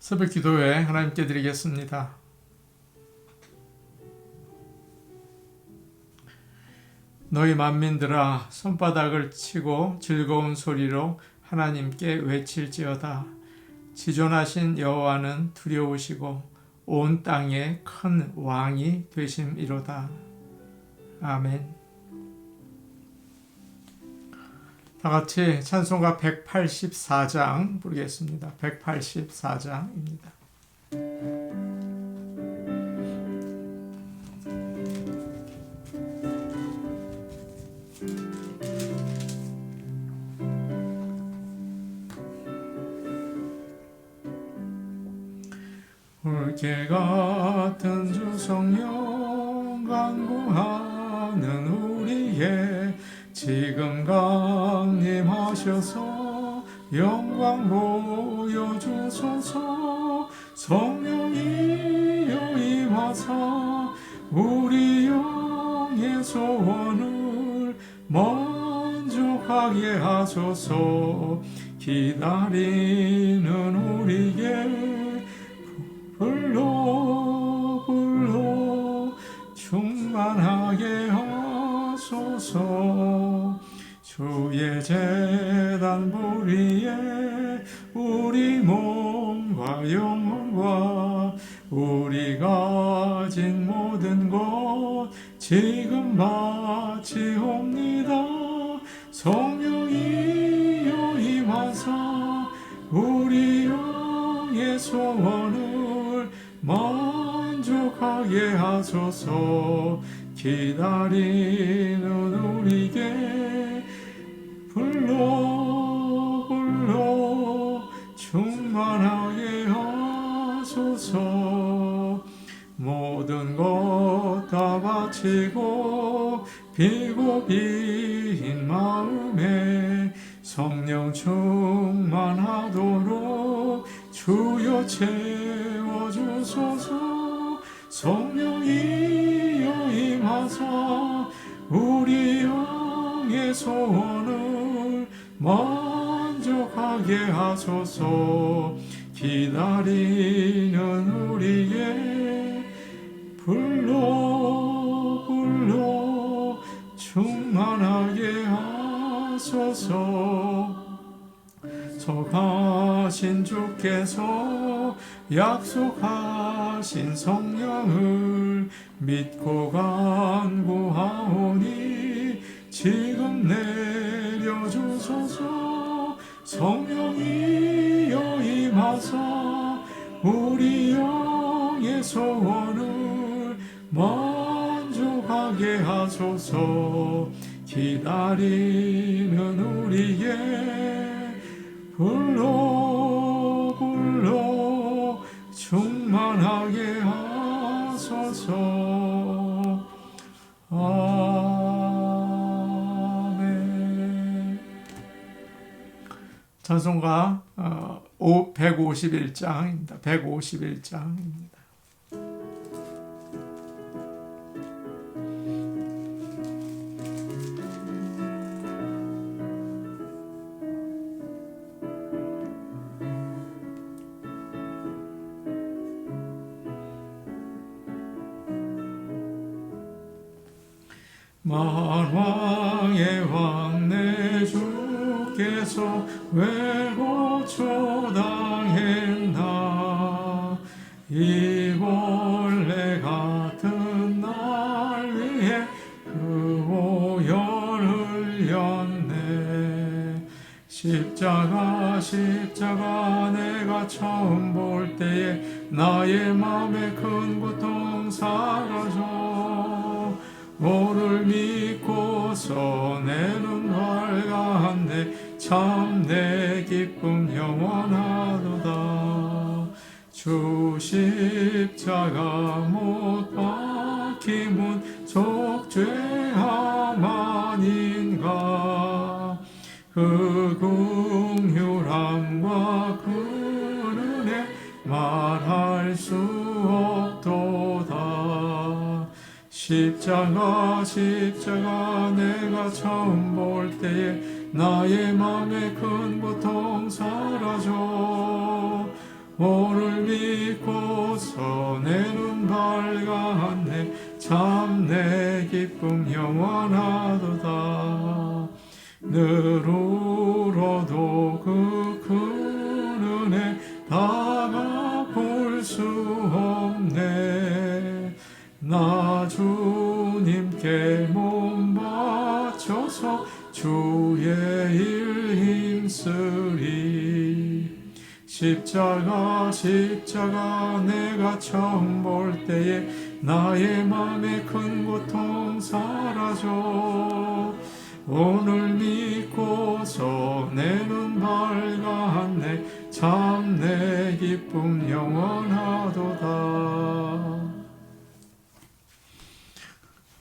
새벽 기도회 하나님께 드리겠습니다. 너희 만민들아 손바닥을 치고 즐거운 소리로 하나님께 외칠지어다. 지존하신 여호와는 두려우시고 온 땅에 큰 왕이 되심이로다. 아멘. 다 같이 찬송가 184장 부르겠습니다. 184장입니다. 붉게 같은 주 성령 간구하는 우리의 지금 강림하셔서 영광 보여주소서. 성령이여 임하사 우리 영의 소원을 만족하게 하소서. 기다리는 우리에게 불러 충만하게 하소서. 주의 제단 보리에 우리 몸과 영혼과 우리 가진 모든 것 지금 바치옵니다. 성령이여 임하사 우리 영의 소원을 만족하게 하소서. 기다리는 우리에게 불러 충만하게 하소서. 모든 것 다 바치고 비고 빈 마음에 성령 충만하도록 주여 채워주소서. 성령이여 임하사 우리 영의 소원을 만족하게 하소서. 기다리는 우리의 불러 충만하게 하소서. 속하신 주께서 약속하신 성령을 믿고 간구하오니 지금 내려주소서. 성령이여 임하사 우리 영의 소원을 만족하게 하소서. 기다리는 우리의 불러 충만하게 하소서. 아멘. 찬송가 151장입니다. 151장입니다. 만왕의 왕 내 주께서 왜 고초당했나. 이 벌레 같은 날 위해 그 오열을 흘렸네. 십자가 내가 처음 볼 때에 나의 맘에 큰 고통 사라져. 오를 믿고서 내 눈 밝았네. 참 내 기쁨 영원하도다. 주 십자가 못 박힘은 속죄함 아닌가. 그 긍휼함과 그 은혜 말할 수 없도다. 십자가 내가 처음 볼 때에 나의 맘에 큰 고통 사라져. 오늘 믿고서 내 눈 밝았네. 참 내 기쁨 영원하도다. 늘 울어도 큰 은혜 다 갚을 수 없네. 나 주님께 몸 바쳐서 주의 일 힘쓰리. 십자가 내가 처음 볼 때에 나의 맘에 큰 고통 사라져. 오늘 믿고서 내 눈 밝았네. 참 내 기쁨 영원하도다.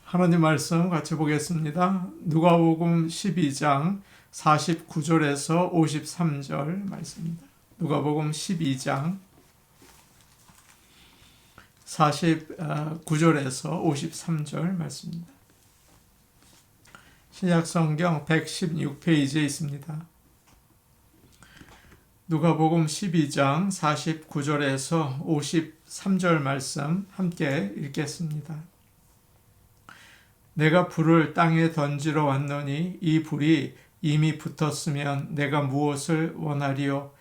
하나님 말씀 같이 보겠습니다. 누가복음 12장 49절에서 53절 말씀입니다. 누가복음 12장 49절에서 53절 말씀입니다. 신약성경 116페이지에 있습니다. 누가복음 12장 49절에서 53절 말씀 함께 읽겠습니다. 내가 불을 땅에 던지러 왔노니 이 불이 이미 붙었으면 내가 무엇을 원하리요?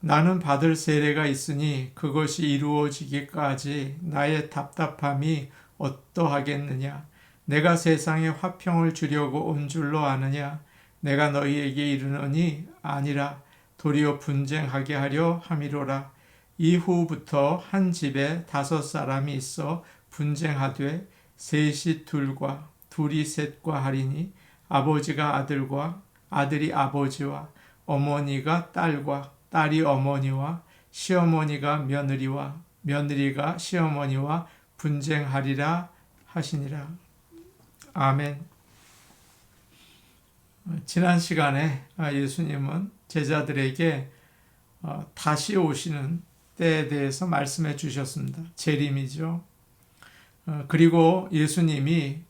나는 받을 세례가 있으니 그것이 이루어지기까지 나의 답답함이 어떠하겠느냐? 내가 세상에 화평을 주려고 온 줄로 아느냐? 내가 너희에게 이르노니 아니라 도리어 분쟁하게 하려 함이로라. 이후부터 한 집에 5사람이 있어 분쟁하되 셋이 둘과 둘이 셋과 하리니 아버지가 아들과 아들이 아버지와 어머니가 딸과 딸이 어머니와 시어머니가 며느리와 며느리가 시어머니와 분쟁하리라 하시니라. 아멘. 지난 시간에 예수님은 제자들에게 다시 오시는 때에 대해서 말씀해 주셨습니다. 재림이죠. 그리고 예수님이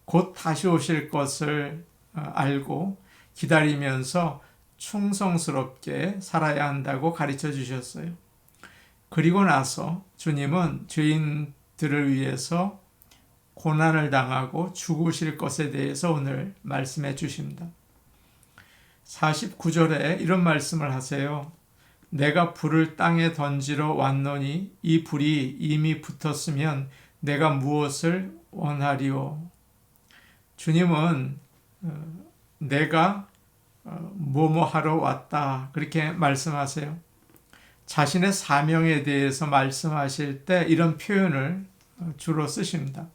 곧 다시 오실 것을 알고 기다리면서 충성스럽게 살아야 한다고 가르쳐 주셨어요. 그리고 나서 주님은 죄인들을 위해서 고난을 당하고 죽으실 것에 대해서 오늘 말씀해 주십니다. 49절에 이런 말씀을 하세요. 내가 불을 땅에 던지러 왔노니 이 불이 이미 붙었으면 내가 무엇을 원하리오? 주님은 내가 뭐뭐 하러 왔다 그렇게 말씀하세요. 자신의 사명에 대해서 말씀하실 때 이런 표현을 주로 쓰십니다.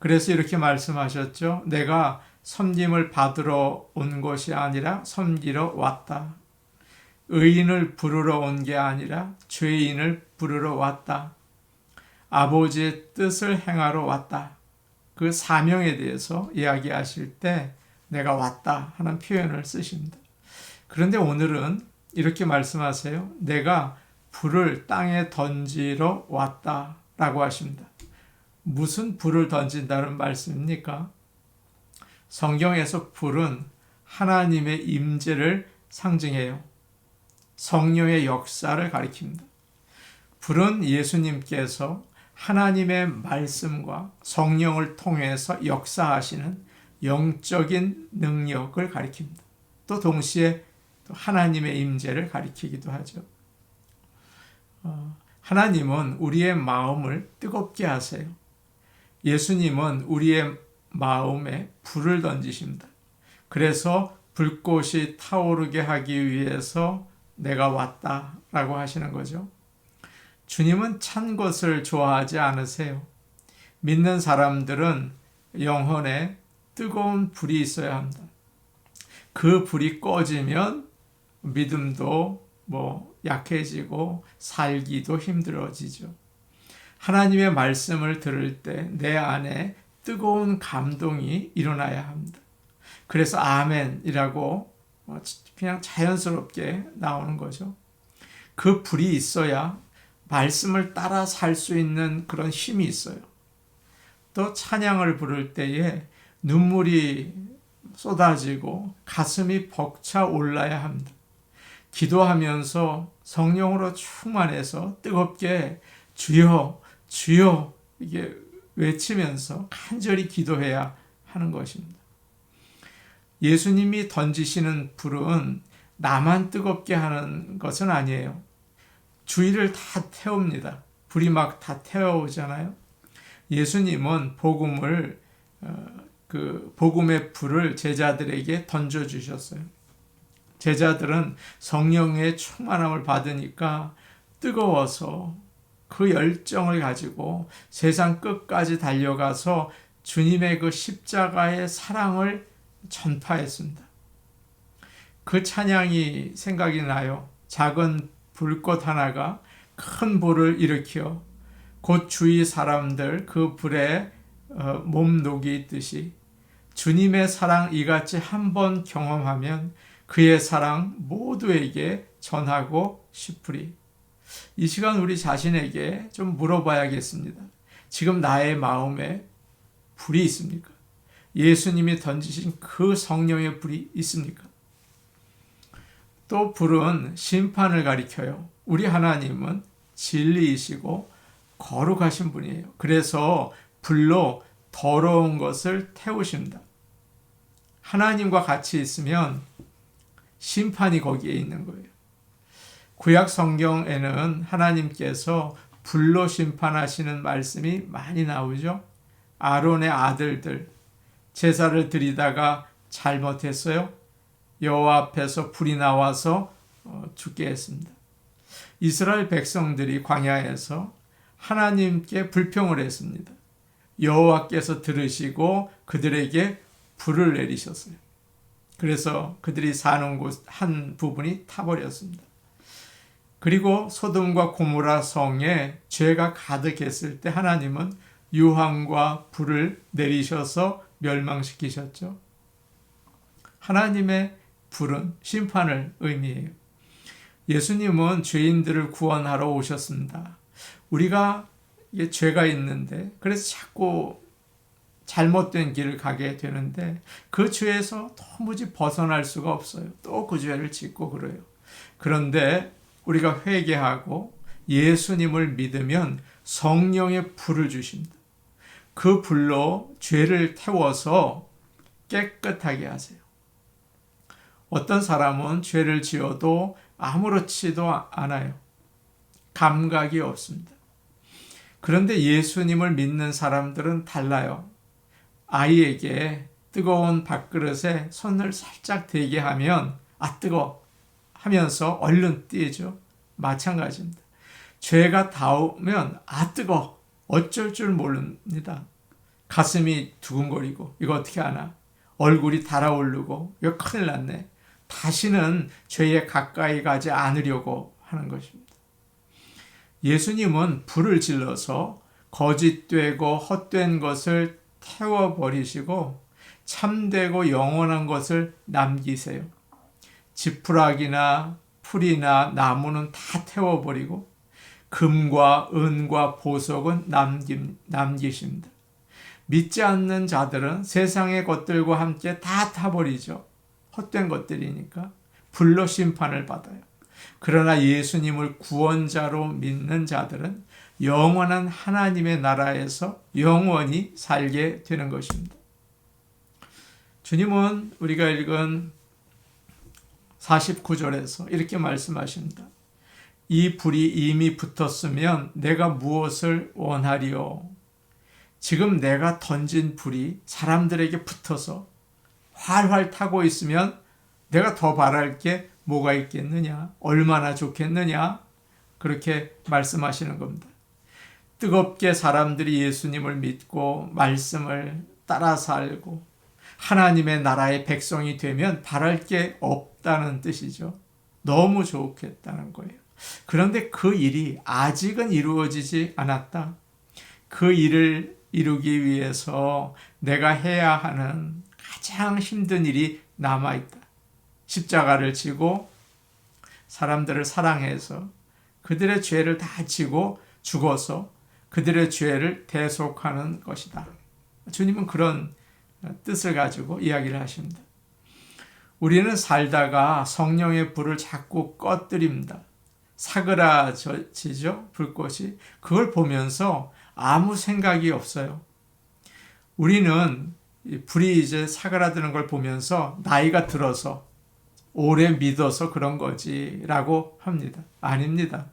그래서 이렇게 말씀하셨죠. 내가 섬김을 받으러 온 것이 아니라 섬기러 왔다. 의인을 부르러 온 게 아니라 죄인을 부르러 왔다. 아버지의 뜻을 행하러 왔다. 그 사명에 대해서 이야기하실 때 내가 왔다 하는 표현을 쓰십니다. 그런데 오늘은 이렇게 말씀하세요. 내가 불을 땅에 던지러 왔다라고 하십니다. 무슨 불을 던진다는 말씀입니까? 성경에서 불은 하나님의 임재를 상징해요. 성령의 역사를 가리킵니다. 불은 예수님께서 하나님의 말씀과 성령을 통해서 역사하시는 영적인 능력을 가리킵니다. 또 동시에 하나님의 임재를 가리키기도 하죠. 하나님은 우리의 마음을 뜨겁게 하세요. 예수님은 우리의 마음에 불을 던지십니다. 그래서 불꽃이 타오르게 하기 위해서 내가 왔다라고 하시는 거죠. 주님은 찬 것을 좋아하지 않으세요. 믿는 사람들은 영혼에 뜨거운 불이 있어야 합니다. 그 불이 꺼지면 믿음도 약해지고 살기도 힘들어지죠. 하나님의 말씀을 들을 때 내 안에 뜨거운 감동이 일어나야 합니다. 그래서 아멘이라고 그냥 자연스럽게 나오는 거죠. 그 불이 있어야 말씀을 따라 살 수 있는 그런 힘이 있어요. 또 찬양을 부를 때에 눈물이 쏟아지고 가슴이 벅차 올라야 합니다. 기도하면서 성령으로 충만해서 뜨겁게 주여, 주여 이게 외치면서 간절히 기도해야 하는 것입니다. 예수님이 던지시는 불은 나만 뜨겁게 하는 것은 아니에요. 주위를 다 태웁니다. 불이 막 다 태워오잖아요. 예수님은 복음의 불을 제자들에게 던져주셨어요. 제자들은 성령의 충만함을 받으니까 뜨거워서 그 열정을 가지고 세상 끝까지 달려가서 주님의 그 십자가의 사랑을 전파했습니다. 그 찬양이 생각이 나요. 작은 불꽃 하나가 큰 불을 일으켜 곧 주위 사람들 그 불에 몸 녹이듯이 주님의 사랑 이같이 한번 경험하면 그의 사랑 모두에게 전하고 싶으리. 이 시간 우리 자신에게 좀 물어봐야겠습니다. 지금 나의 마음에 불이 있습니까? 예수님이 던지신 그 성령의 불이 있습니까? 또 불은 심판을 가리켜요. 우리 하나님은 진리이시고 거룩하신 분이에요. 그래서 불로 더러운 것을 태우십니다. 하나님과 같이 있으면 심판이 거기에 있는 거예요. 구약 성경에는 하나님께서 불로 심판하시는 말씀이 많이 나오죠. 아론의 아들들 제사를 드리다가 잘못했어요. 여호와 앞에서 불이 나와서 죽게 했습니다. 이스라엘 백성들이 광야에서 하나님께 불평을 했습니다. 여호와께서 들으시고 그들에게 불을 내리셨어요. 그래서 그들이 사는 곳 한 부분이 타버렸습니다. 그리고 소돔과 고모라 성에 죄가 가득했을 때 하나님은 유황과 불을 내리셔서 멸망시키셨죠. 하나님의 불은 심판을 의미해요. 예수님은 죄인들을 구원하러 오셨습니다. 우리가 죄가 있는데 그래서 자꾸 잘못된 길을 가게 되는데 그 죄에서 도무지 벗어날 수가 없어요. 또 그 죄를 짓고 그래요. 그런데 우리가 회개하고 예수님을 믿으면 성령의 불을 주십니다. 그 불로 죄를 태워서 깨끗하게 하세요. 어떤 사람은 죄를 지어도 아무렇지도 않아요. 감각이 없습니다. 그런데 예수님을 믿는 사람들은 달라요. 아이에게 뜨거운 밥그릇에 손을 살짝 대게 하면 뜨거워 하면서 얼른 뛰죠. 마찬가지입니다. 죄가 닿으면 뜨거워 어쩔 줄 모릅니다. 가슴이 두근거리고 이거 어떻게 하나 얼굴이 달아오르고 이거 큰일 났네. 다시는 죄에 가까이 가지 않으려고 하는 것입니다. 예수님은 불을 질러서 거짓되고 헛된 것을 태워버리시고 참되고 영원한 것을 남기세요. 지푸라기나 풀이나 나무는 다 태워버리고 금과 은과 보석은 남기십니다. 믿지 않는 자들은 세상의 것들과 함께 다 타버리죠. 헛된 것들이니까 불로 심판을 받아요. 그러나 예수님을 구원자로 믿는 자들은 영원한 하나님의 나라에서 영원히 살게 되는 것입니다. 주님은 우리가 읽은 49절에서 이렇게 말씀하십니다. 이 불이 이미 붙었으면 내가 무엇을 원하리요? 지금 내가 던진 불이 사람들에게 붙어서 활활 타고 있으면 내가 더 바랄 게 뭐가 있겠느냐? 얼마나 좋겠느냐? 그렇게 말씀하시는 겁니다. 뜨겁게 사람들이 예수님을 믿고 말씀을 따라 살고 하나님의 나라의 백성이 되면 바랄 게 없다는 뜻이죠. 너무 좋겠다는 거예요. 그런데 그 일이 아직은 이루어지지 않았다. 그 일을 이루기 위해서 내가 해야 하는 가장 힘든 일이 남아있다. 십자가를 지고 사람들을 사랑해서 그들의 죄를 다 지고 죽어서 그들의 죄를 대속하는 것이다. 주님은 그런 뜻을 가지고 이야기를 하십니다. 우리는 살다가 성령의 불을 자꾸 꺼뜨립니다. 사그라지죠, 불꽃이. 그걸 보면서 아무 생각이 없어요. 우리는 불이 이제 사그라드는 걸 보면서 나이가 들어서 오래 믿어서 그런 거지라고 합니다. 아닙니다.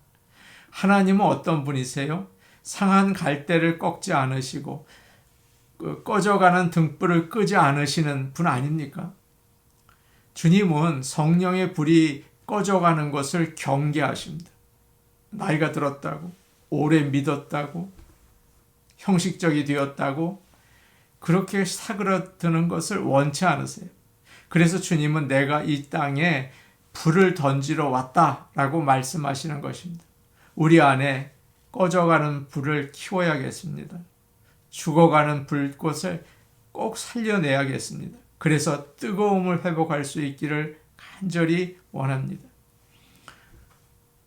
하나님은 어떤 분이세요? 상한 갈대를 꺾지 않으시고 꺼져가는 등불을 끄지 않으시는 분 아닙니까? 주님은 성령의 불이 꺼져가는 것을 경계하십니다. 나이가 들었다고, 오래 믿었다고, 형식적이 되었다고 그렇게 사그라드는 것을 원치 않으세요. 그래서 주님은 내가 이 땅에 불을 던지러 왔다라고 말씀하시는 것입니다. 우리 안에 꺼져가는 불을 키워야겠습니다. 죽어가는 불꽃을 꼭 살려내야겠습니다. 그래서 뜨거움을 회복할 수 있기를 간절히 원합니다.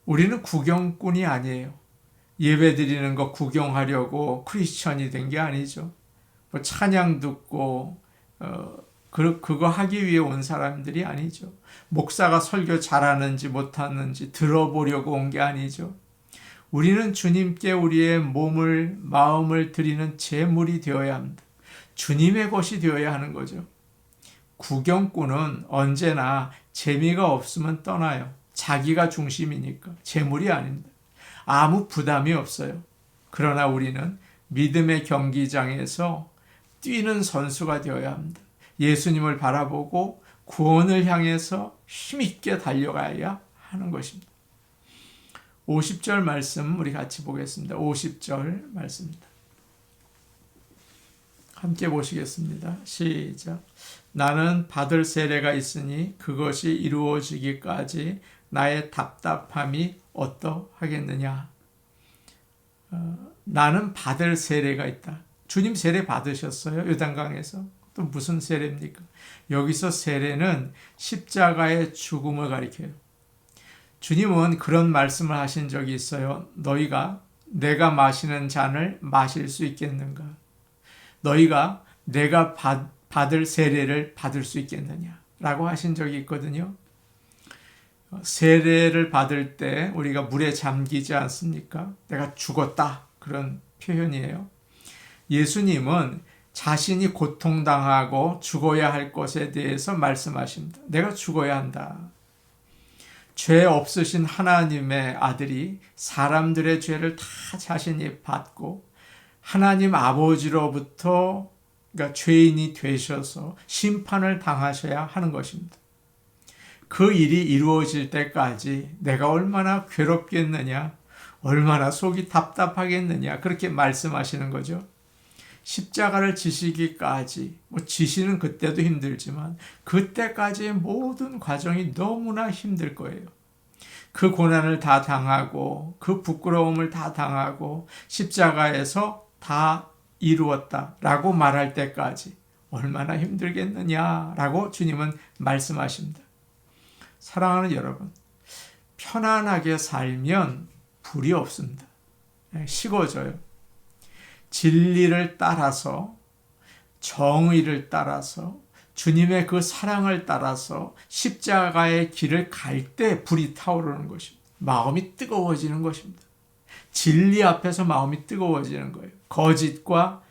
우리는 구경꾼이 아니에요. 예배 드리는 거 구경하려고 크리스천이 된 게 아니죠. 뭐 찬양 듣고 그거 하기 위해 온 사람들이 아니죠. 목사가 설교 잘하는지 못하는지 들어보려고 온 게 아니죠. 우리는 주님께 우리의 몸을, 마음을 드리는 제물이 되어야 합니다. 주님의 것이 되어야 하는 거죠. 구경꾼은 언제나 재미가 없으면 떠나요. 자기가 중심이니까. 제물이 아닙니다. 아무 부담이 없어요. 그러나 우리는 믿음의 경기장에서 뛰는 선수가 되어야 합니다. 예수님을 바라보고 구원을 향해서 힘있게 달려가야 하는 것입니다. 50절 말씀 우리 같이 보겠습니다. 50절 말씀입니다. 함께 보시겠습니다. 시작. 나는 받을 세례가 있으니 그것이 이루어지기까지 나의 답답함이 어떠하겠느냐. 나는 받을 세례가 있다. 주님 세례 받으셨어요? 요단강에서. 또 무슨 세례입니까? 여기서 세례는 십자가의 죽음을 가리켜요. 주님은 그런 말씀을 하신 적이 있어요. 너희가 내가 마시는 잔을 마실 수 있겠는가? 너희가 내가 받을 세례를 받을 수 있겠느냐? 라고 하신 적이 있거든요. 세례를 받을 때 우리가 물에 잠기지 않습니까? 내가 죽었다. 그런 표현이에요. 예수님은 자신이 고통당하고 죽어야 할 것에 대해서 말씀하십니다. 내가 죽어야 한다. 죄 없으신 하나님의 아들이 사람들의 죄를 다 자신이 받고 하나님 아버지로부터 그러니까 죄인이 되셔서 심판을 당하셔야 하는 것입니다. 그 일이 이루어질 때까지 내가 얼마나 괴롭겠느냐, 얼마나 속이 답답하겠느냐 그렇게 말씀하시는 거죠. 십자가를 지시기까지, 지시는 그때도 힘들지만 그때까지의 모든 과정이 너무나 힘들 거예요. 그 고난을 다 당하고 그 부끄러움을 다 당하고 십자가에서 다 이루었다라고 말할 때까지 얼마나 힘들겠느냐라고 주님은 말씀하십니다. 사랑하는 여러분, 편안하게 살면 불이 없습니다. 식어져요. 진리를 따라서, 정의를 따라서, 주님의 그 사랑을 따라서 십자가의 길을 갈 때 불이 타오르는 것입니다. 마음이 뜨거워지는 것입니다. 진리 앞에서 마음이 뜨거워지는 거예요. 거짓과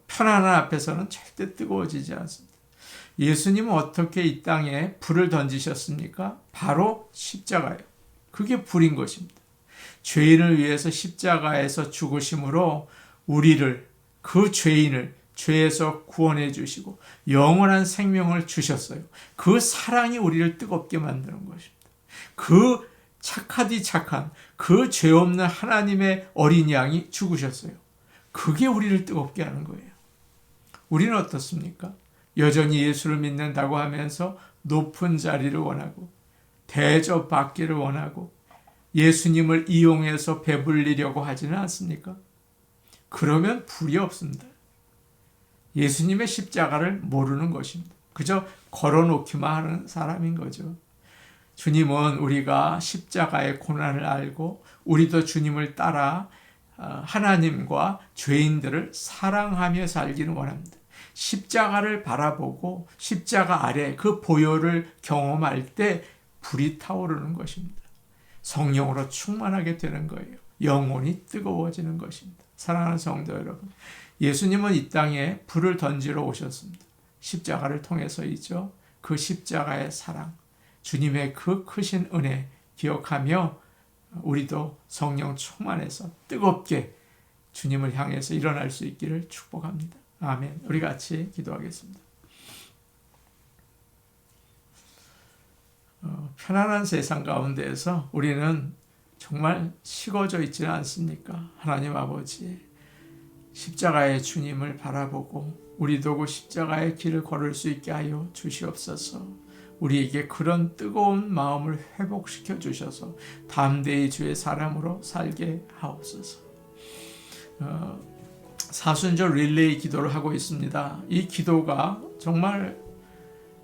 편안한 앞에서는 절대 뜨거워지지 않습니다. 예수님은 어떻게 이 땅에 불을 던지셨습니까? 바로 십자가예요. 그게 불인 것입니다. 죄인을 위해서 십자가에서 죽으심으로 우리를, 그 죄인을 죄에서 구원해 주시고 영원한 생명을 주셨어요. 그 사랑이 우리를 뜨겁게 만드는 것입니다. 그 착하디 착한 그 죄 없는 하나님의 어린 양이 죽으셨어요. 그게 우리를 뜨겁게 하는 거예요. 우리는 어떻습니까? 여전히 예수를 믿는다고 하면서 높은 자리를 원하고 대접받기를 원하고 예수님을 이용해서 배불리려고 하지는 않습니까? 그러면 불이 없습니다. 예수님의 십자가를 모르는 것입니다. 그저 걸어놓기만 하는 사람인 거죠. 주님은 우리가 십자가의 고난을 알고 우리도 주님을 따라 하나님과 죄인들을 사랑하며 살기를 원합니다. 십자가를 바라보고 십자가 아래 그 보혈을 경험할 때 불이 타오르는 것입니다. 성령으로 충만하게 되는 거예요. 영혼이 뜨거워지는 것입니다. 사랑하는 성도 여러분, 예수님은 이 땅에 불을 던지러 오셨습니다. 십자가를 통해서이죠. 그 십자가의 사랑, 주님의 그 크신 은혜 기억하며 우리도 성령 충만해서 뜨겁게 주님을 향해서 일어날 수 있기를 축복합니다. 아멘. 우리 같이 기도하겠습니다. 편안한 세상 가운데에서 우리는 정말 식어져 있지는 않습니까? 하나님 아버지, 십자가의 주님을 바라보고 우리도 그 십자가의 길을 걸을 수 있게 하여 주시옵소서. 우리에게 그런 뜨거운 마음을 회복시켜 주셔서 담대히 주의 사람으로 살게 하옵소서. 사순절 릴레이 기도를 하고 있습니다. 이 기도가 정말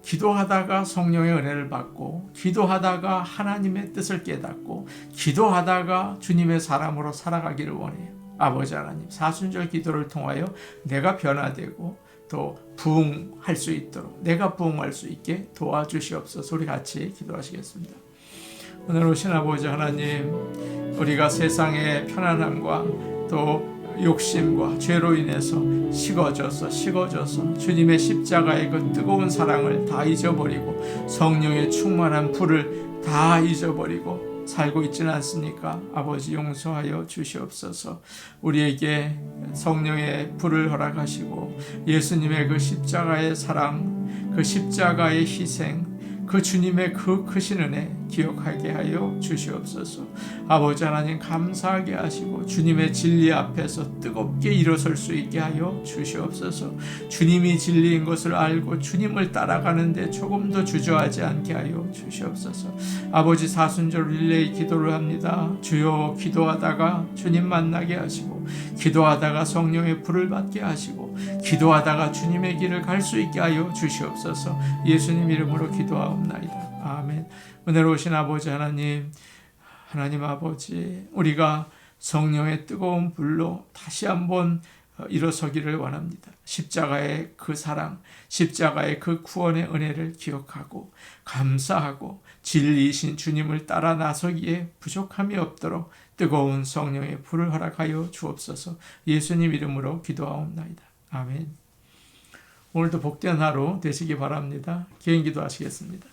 기도하다가 성령의 은혜를 받고, 기도하다가 하나님의 뜻을 깨닫고, 기도하다가 주님의 사람으로 살아가기를 원해요. 아버지 하나님, 사순절 기도를 통하여 내가 변화되고 또 부흥할 수 있도록, 내가 부흥할 수 있게 도와주시옵소서. 우리 같이 기도하시겠습니다. 오늘 오신 아버지 하나님, 우리가 세상의 편안함과 또 욕심과 죄로 인해서 식어져서 주님의 십자가의 그 뜨거운 사랑을 다 잊어버리고 성령의 충만한 불을 다 잊어버리고 살고 있지는 않습니까? 아버지 용서하여 주시옵소서. 우리에게 성령의 불을 허락하시고 예수님의 그 십자가의 사랑, 그 십자가의 희생, 그 주님의 그 크신 은혜 기억하게 하여 주시옵소서. 아버지 하나님 감사하게 하시고 주님의 진리 앞에서 뜨겁게 일어설 수 있게 하여 주시옵소서. 주님이 진리인 것을 알고 주님을 따라가는데 조금 더 주저하지 않게 하여 주시옵소서. 아버지 사순절 릴레이 기도를 합니다. 주여, 기도하다가 주님 만나게 하시고, 기도하다가 성령의 불을 받게 하시고, 기도하다가 주님의 길을 갈 수 있게 하여 주시옵소서. 예수님 이름으로 기도하옵나이다. 아멘. 은혜로우신 아버지 하나님, 하나님 아버지, 우리가 성령의 뜨거운 불로 다시 한번 일어서기를 원합니다. 십자가의 그 사랑, 십자가의 그 구원의 은혜를 기억하고 감사하고 진리이신 주님을 따라 나서기에 부족함이 없도록 뜨거운 성령의 불을 허락하여 주옵소서. 예수님 이름으로 기도하옵나이다. 아멘. 오늘도 복된 하루 되시기 바랍니다. 개인기도 하시겠습니다.